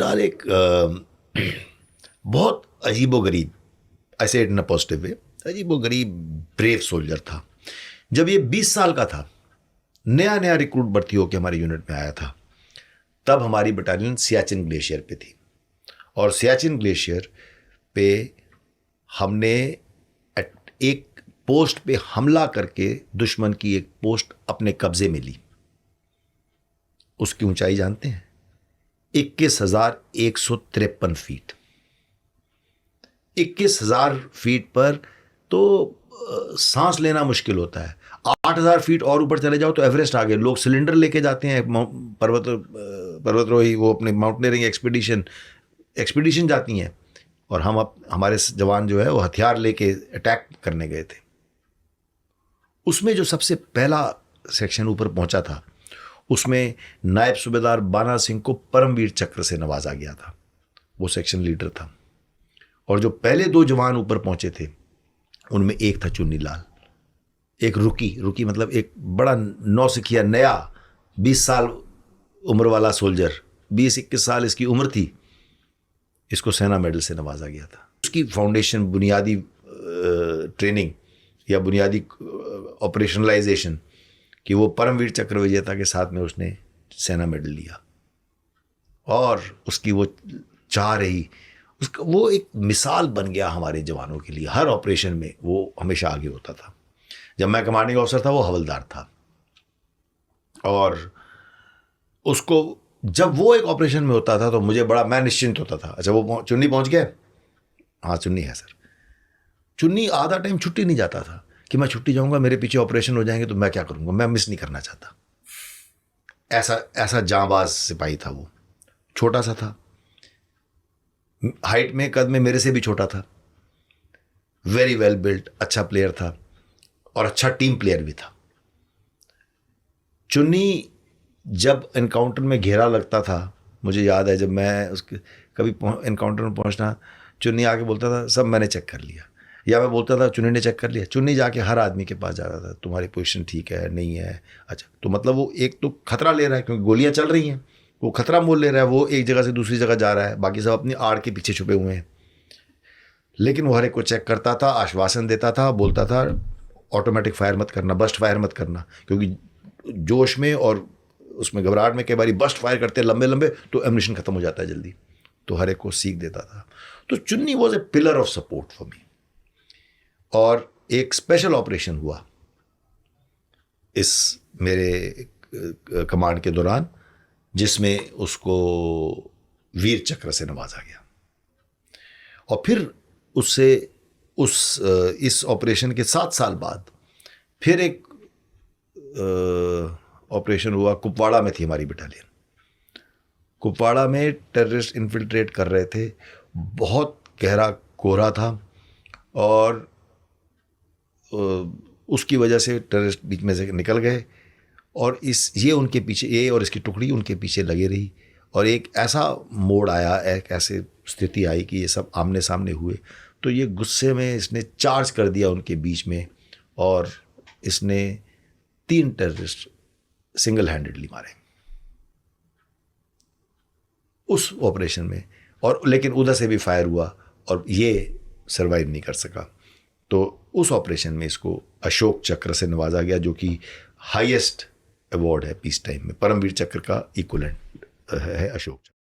यार एक बहुत अजीबोगरीब, आई से it in a positive way, अजीबोगरीब ब्रेव सोल्जर था। जब ये 20 साल का था, नया नया रिक्रूट भर्ती होकर हमारे यूनिट में आया था, तब हमारी बटालियन सियाचिन ग्लेशियर पे थी। और सियाचिन ग्लेशियर पे हमने एक पोस्ट पे हमला करके दुश्मन की एक पोस्ट अपने कब्जे में ली। उसकी ऊंचाई जानते हैं? 21,153 फीट। 21,000 फीट पर तो सांस लेना मुश्किल होता है। 8,000 फीट और ऊपर चले जाओ तो एवरेस्ट आ गए। लोग सिलेंडर लेके जाते हैं, पर्वतरोही, वो अपने माउंटेनियरिंग एक्सपीडिशन जाती हैं, और हम हमारे जवान जो है वो हथियार लेके अटैक करने गए थे। उसमें जो सबसे पहला सेक्शन ऊपर पहुंचा था, उसमें नायब सूबेदार बाना सिंह को परमवीर चक्र से नवाजा गया था। वो सेक्शन लीडर था। और जो पहले 2 जवान ऊपर पहुंचे थे, उनमें एक था चुन्नी लाल, एक रुकी मतलब एक बड़ा नौसिखिया नया 20 साल उम्र वाला सोल्जर, 20-21 साल इसकी उम्र थी। इसको सेना मेडल से नवाजा गया था। उसकी फाउंडेशन, बुनियादी ट्रेनिंग या बुनियादी ऑपरेशनलाइजेशन कि वो परमवीर चक्र विजेता के साथ में उसने सेना मेडल लिया। और उसकी वो चाह रही, उसका वो एक मिसाल बन गया हमारे जवानों के लिए। हर ऑपरेशन में वो हमेशा आगे होता था। जब मैं कमांडिंग ऑफिसर था, वो हवलदार था। और उसको जब वो एक ऑपरेशन में होता था तो मुझे बड़ा, मैं निश्चिंत होता था। अच्छा, वो चुन्नी पहुंच गए? हाँ, चुन्नी है सर। चुन्नी आधा टाइम छुट्टी नहीं जाता था कि मैं छुट्टी जाऊंगा, मेरे पीछे ऑपरेशन हो जाएंगे तो मैं क्या करूंगा, मैं मिस नहीं करना चाहता। ऐसा जांबाज सिपाही था वो। छोटा सा था, हाइट में, कद में मेरे से भी छोटा था। वेरी वेल बिल्ट, अच्छा प्लेयर था और अच्छा टीम प्लेयर भी था। चुन्नी जब एनकाउंटर में घेरा लगता था, मुझे याद है जब मैं उसके कभी एनकाउंटर में पहुंचना, चुन्नी आके बोलता था सब मैंने चेक कर लिया, या मैं बोलता था चुन्नी ने चेक कर लिया। चुन्नी जाके हर आदमी के पास जाता था, तुम्हारी पोजीशन ठीक है नहीं है। अच्छा, तो मतलब वो एक तो खतरा ले रहा है क्योंकि गोलियां चल रही हैं, वो खतरा मोल ले रहा है। वो एक जगह से दूसरी जगह जा रहा है, बाकी सब अपनी आड़ के पीछे छुपे हुए हैं। लेकिन वो हर एक को चेक करता था, आश्वासन देता था, बोलता था ऑटोमेटिक फायर मत करना, बस्ट फायर मत करना, क्योंकि जोश में और उसमें घबराहट में कई बार बस्ट फायर करते लंबे लंबे तो एम्यूनिशन खत्म हो जाता है जल्दी। तो हर एक को सीख देता था। तो चुन्नी was a pillar of support for me. और एक स्पेशल ऑपरेशन हुआ इस मेरे कमांड के दौरान, जिसमें उसको वीर चक्र से नवाजा गया। और फिर उससे इस ऑपरेशन के 7 साल बाद फिर एक ऑपरेशन हुआ। कुपवाड़ा में थी हमारी बटालियन। कुपवाड़ा में टेररिस्ट इन्फिल्ट्रेट कर रहे थे। बहुत गहरा कोहरा था और उसकी वजह से टेररिस्ट बीच में से निकल गए, और ये उनके पीछे, ये और इसकी टुकड़ी उनके पीछे लगी रही। और एक ऐसा मोड़ आया, एक ऐसी स्थिति आई कि ये सब आमने सामने हुए। तो ये गुस्से में इसने चार्ज कर दिया उनके बीच में, और इसने 3 टेररिस्ट सिंगल हैंडेडली मारे उस ऑपरेशन में। और लेकिन उधर से भी फायर हुआ और ये सरवाइव नहीं कर सका। तो उस ऑपरेशन में इसको अशोक चक्र से नवाजा गया, जो कि हाईएस्ट अवार्ड है पीस टाइम में। परमवीर चक्र का इक्वलेंट है अशोक चक्र।